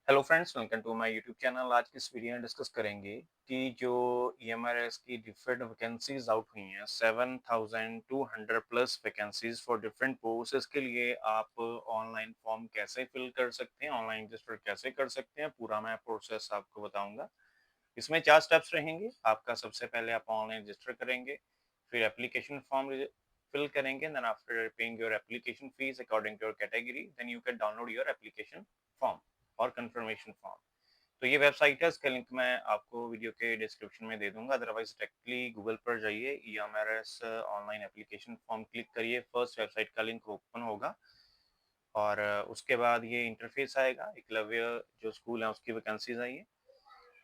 Hello friends, welcome to my YouTube channel. आज की इस वीडियो में डिस्कस करेंगे कि जो ईएमआरएस की डिफरेंट वैकेंसीज आउट हुई हैं, 7200 plus vacancies for different posts के लिए आप ऑनलाइन फॉर्म कैसे फिल कर सकते हैं, ऑनलाइन रजिस्टर कैसे कर सकते हैं, पूरा मैं प्रोसेस आपको बताऊंगा। इसमें 4 स्टेप्स रहेंगे। आपका सबसे पहले आप ऑनलाइन रजिस्टर करेंगे, फिर एप्लीकेशन फॉर्म फिल करेंगे, then after paying your application fees according to your category, then you can download your application form और कंफर्मेशन फॉर्म। तो ये वेबसाइट है, इसका लिंक मैं आपको वीडियो के डिस्क्रिप्शन में दे दूंगा। अदरवाइज डायरेक्टली गूगल पर जाइए, EMRS online application form click करिए, फर्स्ट वेबसाइट का लिंक ओपन होगा और उसके बाद ये इंटरफेस आएगा। एकलव्य जो स्कूल है उसकी वैकेंसीज आई है।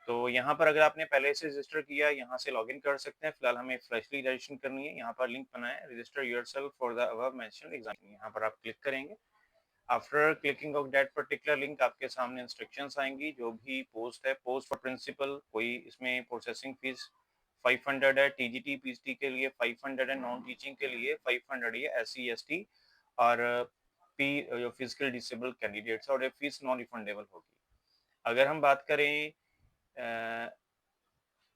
तो यहाँ पर अगर आपने पहले से रजिस्टर किया है, यहाँ से लॉगिन कर सकते हैं। फिलहाल हमें फ्रेशली रजिस्ट्रेशन करनी है। यहाँ पर लिंक बना है, register yourself for the above mentioned exam. यहाँ पर आप क्लिक करेंगे। After clicking of that particular link आपके सामने इंस्ट्रक्शंस आएंगी। जो भी पोस्ट है, पोस्ट फॉर प्रिंसिपल, कोई इसमें प्रोसेसिंग फीस 500 है, टीजीटी पीजीटी के लिए 500 है, नॉन टीचिंग के लिए 500 है, एससी एसटी और पी जो फिजिकल डिसेबल कैंडिडेट्स, और ये फीस नॉन रिफंडेबल होगी। अगर हम बात करें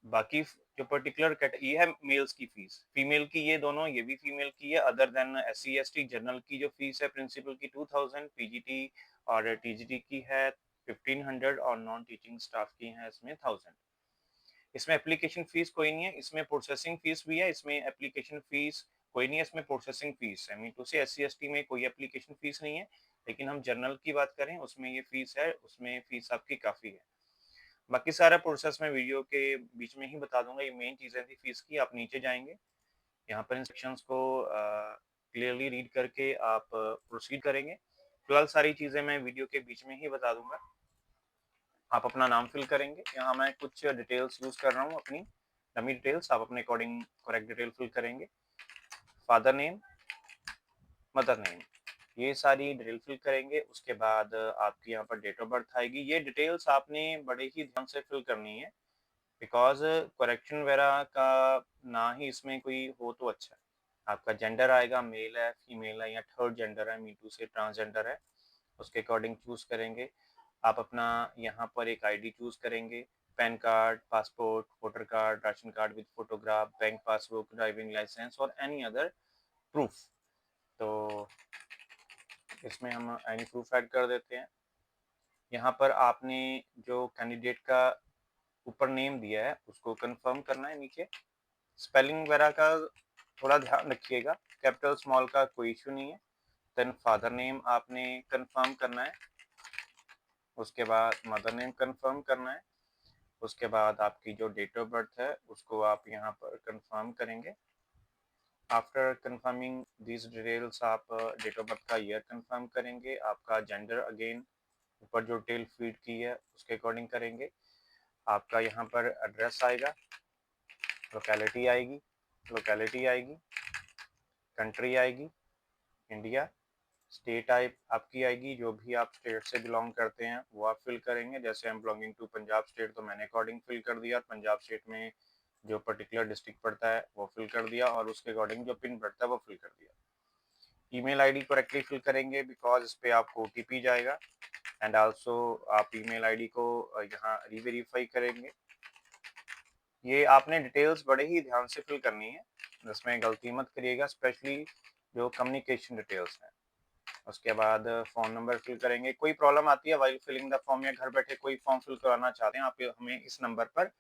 बाकी जो पर्टिकुलर ये है मेल्स की फीस, फीमेल की ये दोनों, ये भी फीमेल की है। Other than SC ST general की जो फीस है प्रिंसिपल की 2000, पीजीटी और टीजीटी की है 1500 और नॉन टीचिंग स्टाफ की है इसमें 1000। इसमें एप्लीकेशन फीस कोई नहीं है, इसमें प्रोसेसिंग फीस भी है। इसमें एप्लीकेशन फीस कोई नहीं है, इसमें प्रोसेसिंग फीस है। मीन टू से एससी एसटी में कोई एप्लीकेशन फीस नहीं है, लेकिन हम जनरल की बात करें उसमें ये फीस है, उसमें फीस आपकी काफी है। बाकी सारा प्रोसेस मैं वीडियो के बीच में ही बता दूंगा। ये मेन चीजें थी फीस की। आप नीचे जाएंगे, यहाँ पर इंस्ट्रक्शंस को क्लियरली रीड करके आप प्रोसीड करेंगे। फिलहाल सारी चीजें मैं वीडियो के बीच में ही बता दूंगा। आप अपना नाम फिल करेंगे। यहाँ मैं कुछ डिटेल्स यूज कर रहा हूँ अपनी डमी डिटेल्स, आप अपने अकॉर्डिंग करेक्ट डिटेल फिल करेंगे। फादर नेम, मदर नेम, ये सारी डिटेल फिल करेंगे। उसके बाद आपकी यहाँ पर डेट ऑफ बर्थ आएगी। ये डिटेल्स आपने बड़े ही ध्यान से फिल करनी है, बिकॉज करेक्शन वगैरह का ना ही इसमें कोई हो तो अच्छा है। आपका जेंडर आएगा, मेल है, फीमेल है या थर्ड जेंडर है, मीटू से ट्रांसजेंडर है, उसके अकॉर्डिंग चूज करेंगे। आप अपना यहाँ पर एक आईडी चूज करेंगे, PAN card, passport, voter card, ration card with photograph, bank passbook, driving licence और एनी अदर प्रूफ। तो इसमें हम एनी प्रूफ ऐड कर देते हैं। यहाँ पर आपने जो कैंडिडेट का ऊपर नेम दिया है उसको कंफर्म करना है। नीचे स्पेलिंग वगैरह का थोड़ा ध्यान रखिएगा, कैपिटल स्मॉल का कोई इशू नहीं है। देन फादर नेम आपने कंफर्म करना है, उसके बाद मदर नेम कंफर्म करना है, उसके बाद आपकी जो डेट ऑफ बर्थ है उसको आप यहाँ पर कंफर्म करेंगे। आफ्टर कंफर्मिंग दिस डिटेल्स आप डेट ऑफ बर्थ का ईयर कंफर्म करेंगे। आपका जेंडर अगेन ऊपर जो डिटेल फीड की है उसके अकॉर्डिंग करेंगे। आपका यहाँ पर एड्रेस आएगा, लोकेलिटी आएगी, कंट्री आएगी इंडिया, स्टेट टाइप आपकी आएगी, जो भी आप स्टेट से बिलोंग करते हैं वो आप फिल करेंगे। जैसे हम बिलोंगिंग टू पंजाब स्टेट, तो मैंने अकॉर्डिंग फिल कर दिया। पंजाब स्टेट में जो पर्टिकुलर डिस्ट्रिक्ट पड़ता है वो फिल कर दिया, और उसके अकॉर्डिंग जो पिन पड़ता है वो फिल कर दिया। ईमेल आईडी करेक्टली फिल करेंगे, बिकॉज इस पे आपको ओटीपी जाएगा। एंड आल्सो आप ईमेल आईडी को यहाँ रीवेरीफाई करेंगे। ये आपने डिटेल्स बड़े ही ध्यान से फिल करनी है, इसमें गलती मत करिएगा, स्पेशली जो कम्युनिकेशन डिटेल्स हैं। उसके बाद फोन नंबर फिल करेंगे। कोई प्रॉब्लम आती है वाइल फिलिंग द फॉर्म, या घर बैठे कोई फॉर्म फिल कराना चाहते हैं, आप हमें इस नंबर पर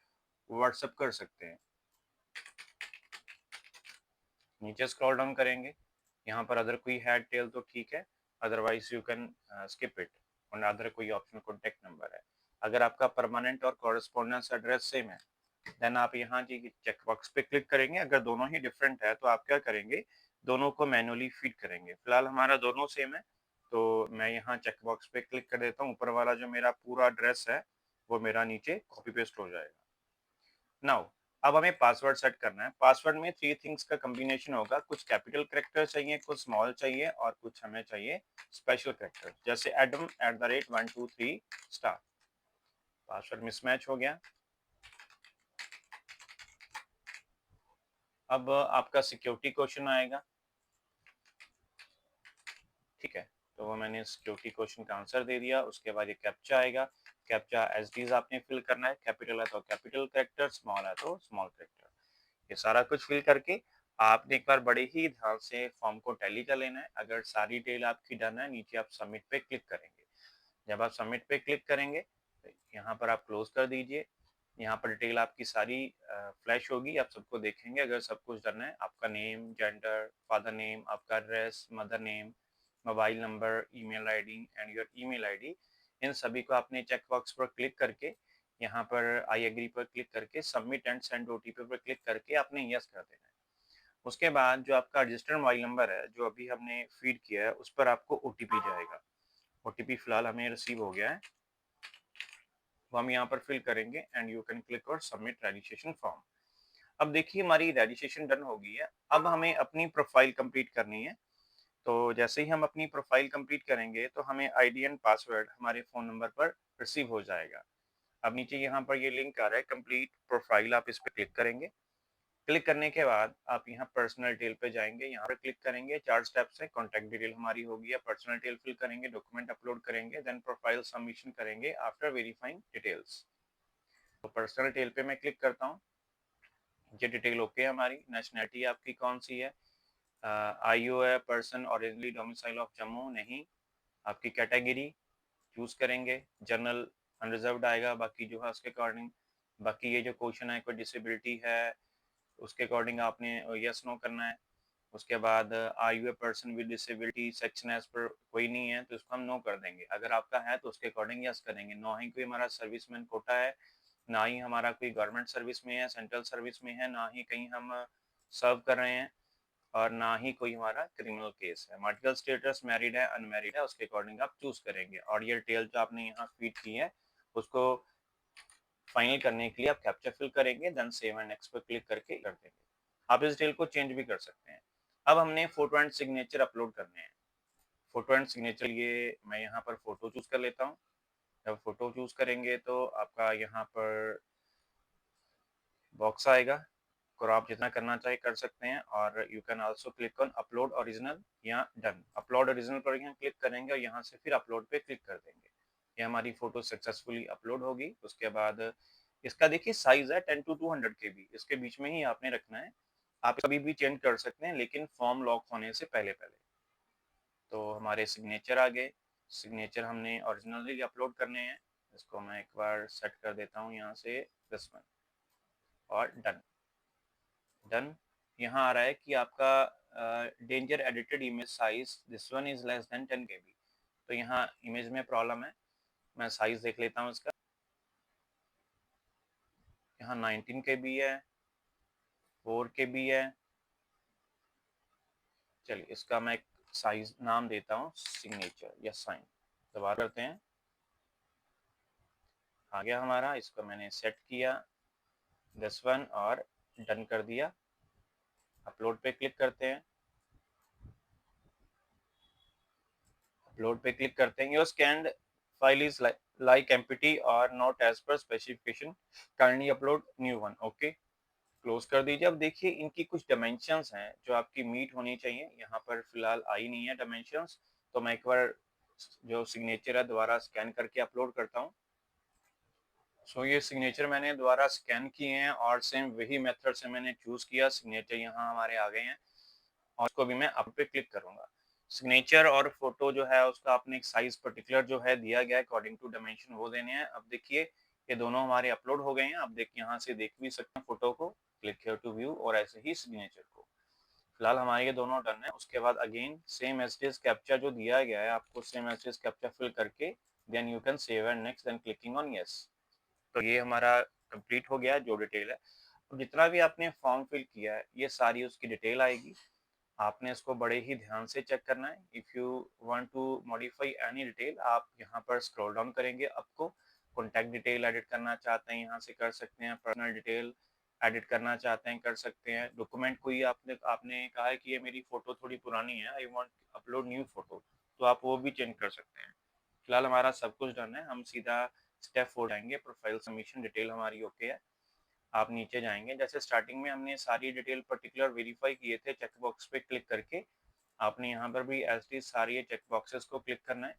व्हाट्सएप कर सकते हैं। नीचे स्क्रॉल डाउन करेंगे, यहाँ पर अदर कोई है डिटेल तो ठीक है, otherwise you can skip it. और अदर कोई ऑप्शन कॉन्टेक्ट नंबर है। अगर आपका परमानेंट और कॉरेस्पॉन्डेंस एड्रेस सेम है, देन आप यहाँ की चेक बॉक्स पे क्लिक करेंगे। अगर दोनों ही डिफरेंट है तो आप क्या करेंगे, दोनों को मैनुअली फीड करेंगे। फिलहाल हमारा दोनों सेम है, तो मैं यहाँ चेक बॉक्स पे क्लिक कर देता हूँ। ऊपर वाला जो मेरा पूरा एड्रेस है वो मेरा नीचे कॉपी पेस्ट हो जाएगा। नाउ अब हमें पासवर्ड सेट करना है। पासवर्ड में 3 थिंग्स का कॉम्बिनेशन होगा, कुछ कैपिटल कैरेक्टर चाहिए, कुछ स्मॉल चाहिए, और कुछ हमें चाहिए स्पेशल कैरेक्टर, जैसे adam@123 स्टार। पासवर्ड मिसमैच हो गया। अब आपका सिक्योरिटी क्वेश्चन आएगा, ठीक है। तो वो मैंने सिक्योरिटी क्वेश्चन का आंसर दे दिया। उसके बाद ये कैप्चा आएगा, कैप्चा एज इट इज आपने फिल करना है, कैपिटल है तो कैपिटल कैरेक्टर, स्मॉल है तो स्मॉल कैरेक्टर। ये सारा कुछ फिल करके आपने एक बार बड़े ही ध्यान से फॉर्म को टैली कर लेना है। अगर सारी डिटेल आपकी डन है, नीचे आप सबमिट पे क्लिक करेंगे। जब आप सबमिट पे क्लिक करेंगे, यहाँ पर आप क्लोज कर दीजिए। यहाँ पर डिटेल आपकी सारी फ्लैश होगी, आप सबको देखेंगे। अगर सब कुछ डन है, आपका नेम, जेंडर, फादर नेम, आपका address, mother name, mobile number, email ID and your email ID, इन सभी को आपने चेक बॉक्स पर क्लिक करके, यहाँ पर आई एग्री पर क्लिक करके, सबमिट एंड सेंड ओटीपी पर क्लिक करके आपने यस कर देना है। उसके बाद जो आपका रजिस्टर्ड मोबाइल नंबर है, जो अभी हमने फीड किया है, उस पर आपको ओटीपी जाएगा। ओटीपी फिलहाल हमें रिसीव हो गया है, वो हम यहाँ पर फिल करेंगे एंड यू कैन क्लिक और सबमिट रजिस्ट्रेशन फॉर्म। अब देखिए हमारी रजिस्ट्रेशन डन हो गई है। अब हमें अपनी प्रोफाइल कंप्लीट करनी है। तो जैसे ही हम अपनी प्रोफाइल कंप्लीट करेंगे तो हमें आईडी एंड पासवर्ड हमारे फ़ोन नंबर पर रिसीव हो जाएगा। अब नीचे यहाँ पर ये लिंक आ रहा है कंप्लीट प्रोफाइल, आप इस पर क्लिक करेंगे। क्लिक करने के बाद आप यहाँ पर्सनल डिटेल पे जाएंगे, यहाँ पर क्लिक करेंगे। 4 स्टेप्स है, कॉन्टैक्ट डिटेल हमारी होगी है, पर्सनल डिटेल फिल करेंगे, डॉक्यूमेंट अपलोड करेंगे, देन प्रोफाइल सबमिशन करेंगे आफ्टर वेरीफाइंग डिटेल्स। तो पर्सनल डिटेल पे मैं क्लिक करता हूँ। ये डिटेल ओके है हमारी। नेशनैलिटी आपकी कौन सी है, आईओ है, person originally domicile of Jammu नहीं। आपकी कैटेगरी चूज करेंगे, जनरल अनरिजर्व्ड आएगा, बाकी जो है उसके अकॉर्डिंग। बाकी ये जो क्वेश्चन है, कोई डिसेबिलिटी है, उसके अकॉर्डिंग आपने यस नो करना है। उसके बाद are you a person with disability, section एज पर कोई नहीं है तो उसको हम नो कर देंगे। अगर आपका है तो उसके अकॉर्डिंग यस करेंगे। नो ही कोई हमारा सर्विसमैन कोटा है, ना ही हमारा कोई गवर्नमेंट सर्विस में है, सेंट्रल सर्विस में है, ना ही कहीं हम सर्व कर रहे हैं, और ना ही कोई हमारा क्रिमिनल केस है। मर्टिकल स्टेटस मैरिड है, अनमैरिड है, उसके अकॉर्डिंग आप चूज करेंगे। और ये डिटेल जो आपने यहाँ फीड की है, उसको फाइनल करने के लिए आप कैप्चा फिल करेंगे, देन सेव एंड नेक्स्ट पर क्लिक करके कर देंगे। आप इस डिटेल को चेंज भी कर सकते हैं। अब हमने फोटो एंड सिग्नेचर अपलोड करने हैं। फोटो एंड सिग्नेचर, ये मैं यहाँ पर फोटो चूज कर लेता हूँ। जब फोटो चूज करेंगे तो आपका यहाँ पर बॉक्स आएगा, क्रॉप जितना करना चाहिए कर सकते हैं। और you can also click on upload original या डन। अपलोड ओरिजिनल पर यहाँ क्लिक करेंगे और यहाँ से फिर अपलोड पे क्लिक कर देंगे। ये हमारी फोटो सक्सेसफुली अपलोड होगी। उसके बाद इसका देखिए साइज है 10 to 200 KB, इसके बीच में ही आपने रखना है। आप कभी भी चेंज कर सकते हैं, लेकिन फॉर्म लॉक होने से पहले पहले। तो हमारे सिग्नेचर आ गए। सिग्नेचर हमने ओरिजिनली अपलोड करने हैं। इसको मैं एक बार सेट कर देता हूँ यहाँ से, दिस वन, और डन। डन। यहाँ आ रहा है कि आपका danger edited image size, this one is less than 10 KB। तो यहाँ इमेज में प्रॉब्लम है। मैं साइज देख लेता हूँ इसका। यहाँ 19 KB है, 4 KB है। चलिए इसका मैं एक साइज नाम देता हूँ, सिग्नेचर या साइन। दोबारा करते हैं, आ गया हमारा। इसको मैंने सेट किया, दिस वन, और डन कर दिया। अपलोड पे क्लिक करते हैं। अपलोड पे क्लिक करते हैं। Your scanned file is like empty or not as per specification, kindly upload new one। Okay, close कर दीजिए। अब देखिए इनकी कुछ डायमेंशंस हैं जो आपकी मीट होनी चाहिए, यहाँ पर फिलहाल आई नहीं है डायमेंशंस। तो मैं एक बार जो सिग्नेचर है दोबारा स्कैन करके अपलोड करता हूँ। सो ये सिग्नेचर मैंने दोबारा स्कैन किए हैं और सेम वही मेथड से मैंने चूज किया। सिग्नेचर यहाँ हमारे आ गए हैं और उसको भी मैं अप पे क्लिक करूंगा। सिग्नेचर और फोटो जो है उसका आपने एक साइज पर्टिकुलर जो है दिया गया है, अकॉर्डिंग टू डायमेंशन वो देने हैं। अब देखिए ये दोनों हमारे अपलोड हो गए हैं। आप देख यहाँ से देख भी सकते हैं फोटो को, क्लिक हियर टू व्यू, और ऐसे ही सिग्नेचर को। फिलहाल हमारे ये दोनों डन है। उसके बाद again same as it is captcha जो दिया गया है आपको, same as it is captcha fill करके then you can save and next, then clicking on yes. तो ये हमारा कंप्लीट हो गया जो डिटेल है। तो जितना भी आपने फॉर्म फिल किया है ये सारी उसकी डिटेल आएगी। आपने इसको बड़े ही ध्यान से चेक करना है। If you want to modify any detail, आप यहाँ पर स्क्रॉल डाउन करेंगे, आपको कॉन्टैक्ट डिटेल एडिट करना चाहते हैं यहाँ से कर सकते हैं, पर्सनल डिटेल एडिट करना चाहते हैं कर सकते हैं। डॉक्यूमेंट कोई आपने आपने कहा है कि ये मेरी फ़ोटो थोड़ी पुरानी है, I want upload new photo, तो आप वो भी चेंज कर सकते हैं। फिलहाल हमारा सब कुछ डन है। हम सीधा स्टेप 4 जाएंगे। प्रोफाइल सबमिशन, डिटेल हमारी ओके है। आप नीचे जाएंगे, जैसे स्टार्टिंग में हमने सारी डिटेल पर्टिकुलर वेरीफाई किए थे, चेक बॉक्स पे क्लिक करके आपने यहाँ पर भी एज इट इज सारी ये चेक बॉक्सेस को क्लिक करना है,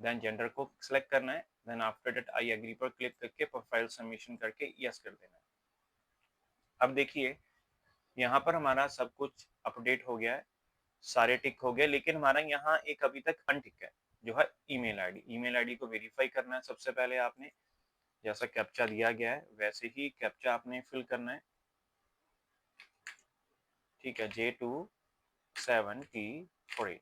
देन जेंडर को सिलेक्ट करना है, then after that I agree पर क्लिक करके प्रोफाइल सबमिशन करके यस कर देना है। अब देखिए यहाँ पर हमारा सब कुछ अपडेट हो गया है, सारे टिक हो गए, लेकिन हमारा यहाँ एक अभी तक अनटिक है, जो है ईमेल आईडी। ईमेल आईडी को वेरीफाई करना है सबसे पहले आपने, जैसा कैप्चा दिया गया है वैसे ही कैप्चा आपने फिल करना है, ठीक है, J27T48,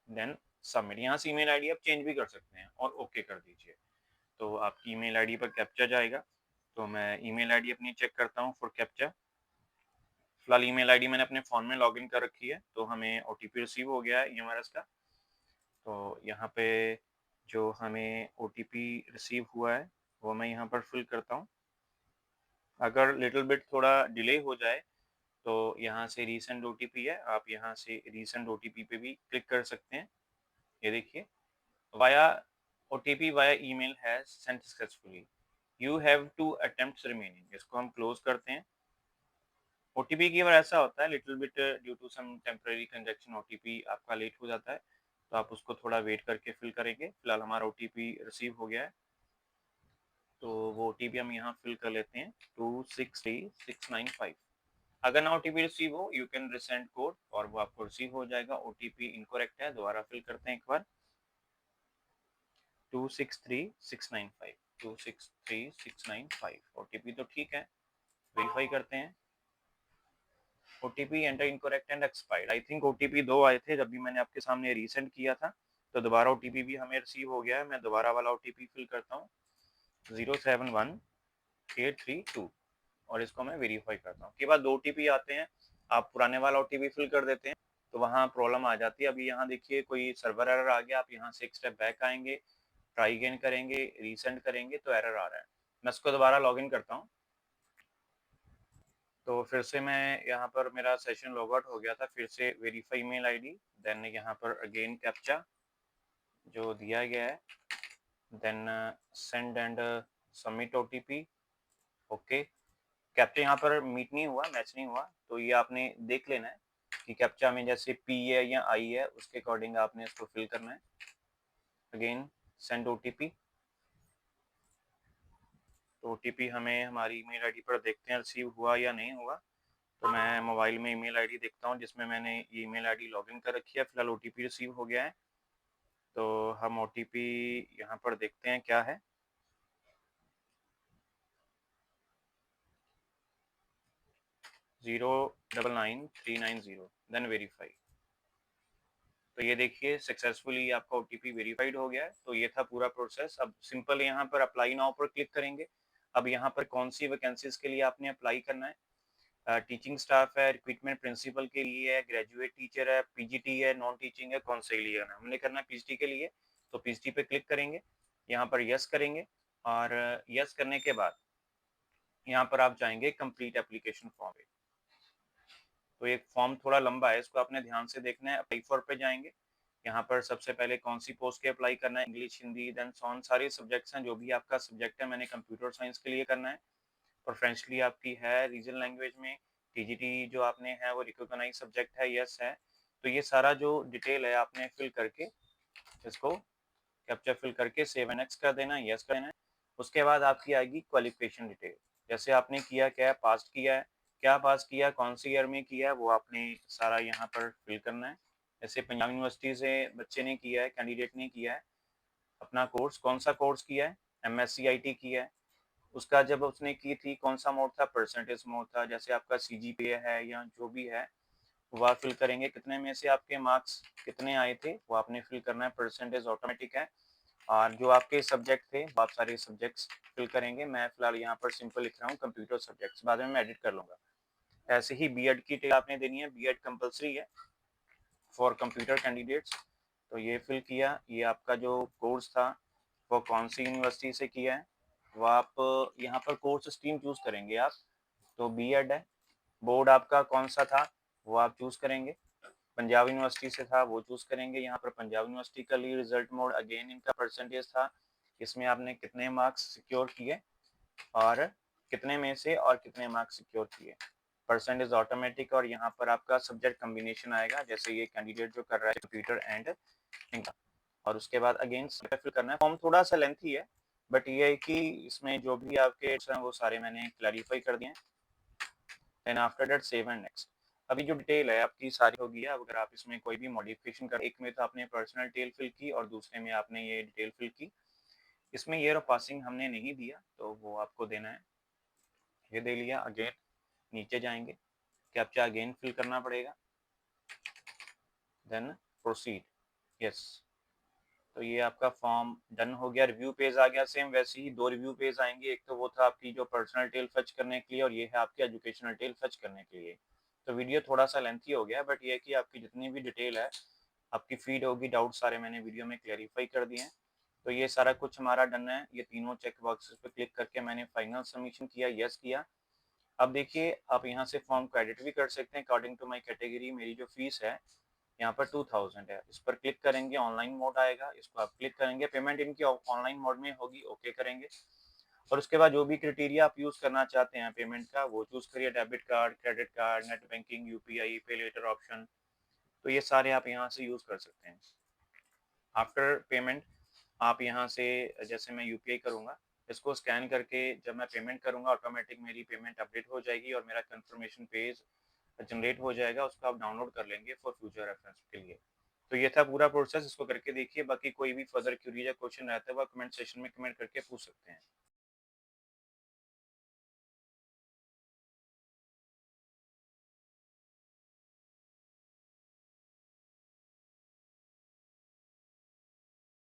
देन सबमिट। यहाँ से ईमेल आईडी आप चेंज भी कर सकते हैं और ओके कर दीजिए, तो आपकी ईमेल आईडी पर कैप्चा जाएगा। तो मैं ईमेल आईडी अपनी चेक करता हूँ फॉर कैप्चा। फिलहाल ईमेल आईडी मैंने अपने फ़ोन में लॉगिन कर रखी है, तो हमें ओटीपी रिसीव हो गया है ईएमआरएस का। तो यहाँ पे जो हमें ओटीपी रिसीव हुआ है वो मैं यहाँ पर फिल करता हूँ। अगर लिटिल बिट थोड़ा डिले हो जाए तो यहाँ से रीसेंड ओटीपी है, आप यहाँ से रीसेंड ओटीपी पे भी क्लिक कर सकते हैं। ये देखिए, via OTP via email has sent successfully, you have 2 attempts remaining. इसको हम क्लोज करते हैं। ओटीपी की बार ऐसा होता है little bit due to some temporary congestion, OTP आपका लेट हो जाता है, तो आप उसको थोड़ा वेट करके फिल करेंगे। फिलहाल हमारा ओटीपी रिसीव हो गया है, तो वो ओटीपी हम यहाँ फिल कर लेते हैं 263695। अगर ना ओटीपी रिसीव हो यू कैन रिसेंड कोड और वो आपको रिसीव हो जाएगा। ओटीपी इनकरेक्ट है, दोबारा फिल करते हैं एक बार, 263695, 263695। ओटीपी तो ठीक है, वेरीफाई करते हैं। OTP enter incorrect and expired. I think OTP 2 आए थे जब भी मैंने आपके सामने रीसेंड किया था, तो दोबारा ओटीपी भी हमें रिसीव हो गया है। मैं दोबारा वाला ओटीपी फिल करता हूँ 071832, और इसको मैं वेरीफाई करता हूँ। के बाद 2 ओटीपी आते हैं, आप पुराने वाला ओटीपी फिल कर देते हैं तो वहाँ प्रॉब्लम आ जाती है। अभी यहाँ देखिए कोई सर्वर एरर आ गया, आप यहाँ से एक स्टेप बैक आएंगे, ट्राई अगेन करेंगे, रीसेंड करेंगे तो एरर आ रहा है। मैं इसको दोबारा लॉगिन करता हूँ, तो फिर से मैं यहाँ पर मेरा सेशन लॉग आउट हो गया था, फिर से वेरीफाई ईमेल आईडी, देन यहाँ पर अगेन कैप्चा जो दिया गया है, then send and submit OTP. Okay, captcha यहाँ पर मीट नहीं हुआ, मैच नहीं हुआ, तो ये आपने देख लेना है कि कैप्चा में जैसे पी है या आई है उसके अकॉर्डिंग आपने इसको फिल करना है। अगेन सेंड ओटीपी, तो ओटीपी हमें हमारी ईमेल आईडी पर देखते हैं रिसीव हुआ या नहीं हुआ। तो मैं मोबाइल में ईमेल आईडी देखता हूँ जिसमें मैंने ये ईमेल आईडी लॉगिन कर रखी है। फिलहाल ओटीपी रिसीव हो गया है, तो हम ओटीपी यहाँ पर देखते हैं क्या है। $099,390, देन वेरीफाई। तो ये देखिए सक्सेसफुली आपका ओटीपी वेरीफाइड हो गया है। तो ये था पूरा प्रोसेस। अब सिंपल यहाँ पर अप्लाई नाउ पर क्लिक करेंगे। अब यहाँ पर कौन सी वैकेंसीज के लिए आपने अप्लाई करना है, टीचिंग स्टाफ है, रिक्रूटमेंट प्रिंसिपल के लिए है, ग्रेजुएट टीचर है, पीजीटी है, नॉन टीचिंग है, कौन से लिए करना है? हमने करना है पीजीटी के लिए, तो पीजीटी पे क्लिक करेंगे, यहाँ पर यस करेंगे, और यस करने के बाद यहाँ पर आप जाएंगे कंप्लीट एप्लीकेशन फॉर्म पे। तो एक फॉर्म थोड़ा लंबा है, इसको आपने ध्यान से देखना है। अप्लाई फॉर पे जाएंगे, यहाँ पर सबसे पहले कौन सी पोस्ट के अप्लाई करना है, इंग्लिश, हिंदी, देन सॉन, सारे सब्जेक्ट्स हैं जो भी आपका सब्जेक्ट है। मैंने कंप्यूटर साइंस के लिए करना है, प्रेफरेंशली आपकी है रीजनल लैंग्वेज में। टीजीटी जो आपने है वो रिकॉग्नाइज सब्जेक्ट है, यस है। तो ये सारा जो डिटेल है आपने फिल करके इसको कैप्चा फिल करके सेव एंड नेक्स्ट कर देना, यस कर देना है। उसके बाद आपकी आएगी क्वालिफिकेशन डिटेल, जैसे आपने किया क्या है, पास किया है, क्या पास किया, कौन सी ईयर में किया है, वो आपने सारा यहाँ पर फिल करना है। जैसे पंजाब यूनिवर्सिटी से बच्चे ने किया है, कैंडिडेट ने किया है अपना कोर्स, कौन सा कोर्स किया है, एमएससी आईटी किया है, उसका जब उसने की थी कौन सा मोड था, परसेंटेज मोड था। जैसे आपका सीजीपीए है या जो भी है वो आप फिल करेंगे, कितने में से आपके मार्क्स कितने आए थे वो आपने फिल करना है, परसेंटेज ऑटोमेटिक है। और जो आपके सब्जेक्ट थे वो आप सारे सब्जेक्ट्स फिल करेंगे। मैं फिलहाल यहाँ पर सिंपल लिख रहा हूँ कंप्यूटर सब्जेक्ट्स, बाद में मैं एडिट कर लूँगा। ऐसे ही बीएड की डिटेल आपने देनी है, बीएड कंपलसरी है फॉर कंप्यूटर कैंडिडेट्स। तो ये फिल किया, ये आपका जो कोर्स था वो कौन सी यूनिवर्सिटी से किया है, वो आप यहाँ पर कोर्स स्ट्रीम चूज करेंगे आप, तो बीएड है। बोर्ड आपका कौन सा था वो आप चूज करेंगे, पंजाब यूनिवर्सिटी से था वो चूज करेंगे। यहाँ पर पंजाब यूनिवर्सिटी का लिए रिजल्ट मोड, अगेन इनका परसेंटेज था, इसमें आपने कितने मार्क्स सिक्योर किए और कितने में से और कितने मार्क्स सिक्योर किए। परसेंट इज ऑटोमेटिक, और यहाँ पर आपका सब्जेक्ट कॉम्बिनेशन आएगा, जैसे ये कैंडिडेट जो कर रहा है कंप्यूटर एंड इनका, और उसके बाद अगेन फिल करना है। फॉर्म थोड़ा सा लेंथी है, बट ये है कि इसमें जो भी आपके हैं वो सारे मैंने क्लैरिफाई कर दिए हैं। Then after that save and next. अभी जो डिटेल है आपकी सारी होगी, अब अगर आप इसमें कोई भी मॉडिफिकेशन कर, एक में तो आपने पर्सनल डिटेल फिल की और दूसरे में आपने ये डिटेल फिल की। इसमें ईयर ऑफ पासिंग हमने नहीं दिया, तो वो आपको देना है, ये दे लिया। अगेन नीचे जाएंगे, कैप्चा अगेन फिल करना पड़ेगा, देन प्रोसीड, यस। तो ये आपका फॉर्म डन हो गया। रिव्यू पेज आ गया, सेम वैसे ही 2 रिव्यू पेज आएंगे, एक तो वो था आपकी जो पर्सनल डिटेल फच करने के लिए, और ये है आपकी एजुकेशनल डिटेल फच करने के लिए। तो वीडियो थोड़ा सा लेंथी हो गया, बट ये है कि आपकी जितनी भी डिटेल है आपकी फीड होगी, डाउट सारे मैंने वीडियो में क्लैरिफाई कर दिए हैं। तो ये सारा कुछ हमारा डन है। ये तीनों चेक बॉक्सेस पे क्लिक करके मैंने फाइनल सबमिशन किया, यस किया। अब देखिए आप यहाँ से फॉर्म को एडिट भी कर सकते हैं अकॉर्डिंग टू माई कैटेगरी। मेरी जो फीस है यहाँ पर 2000 है, इस पर क्लिक करेंगे, ऑनलाइन मोड आएगा, इसको आप क्लिक करेंगे, पेमेंट इनकी ऑनलाइन मोड में होगी, ओके करेंगे। और उसके बाद जो भी क्राइटेरिया आप यूज करना चाहते हैं पेमेंट का वो चूज करिए, debit card, credit card, net banking, UPI, पे लेटर ऑप्शन, तो ये सारे आप यहाँ से यूज कर सकते हैं। आफ्टर पेमेंट आप यहाँ से, जैसे मैं यूपीआई करूँगा, इसको स्कैन करके जब मैं पेमेंट करूँगा ऑटोमेटिक मेरी पेमेंट अपडेट हो जाएगी और मेरा कंफर्मेशन पेज जनरेट हो जाएगा, उसको आप डाउनलोड कर लेंगे फॉर फ्यूचर रेफरेंस के लिए। तो ये था पूरा प्रोसेस, इसको करके देखिए। बाकी कोई भी फर्दर क्यूरी या क्वेश्चन रहता है वो कमेंट सेक्शन में कमेंट करके पूछ सकते हैं।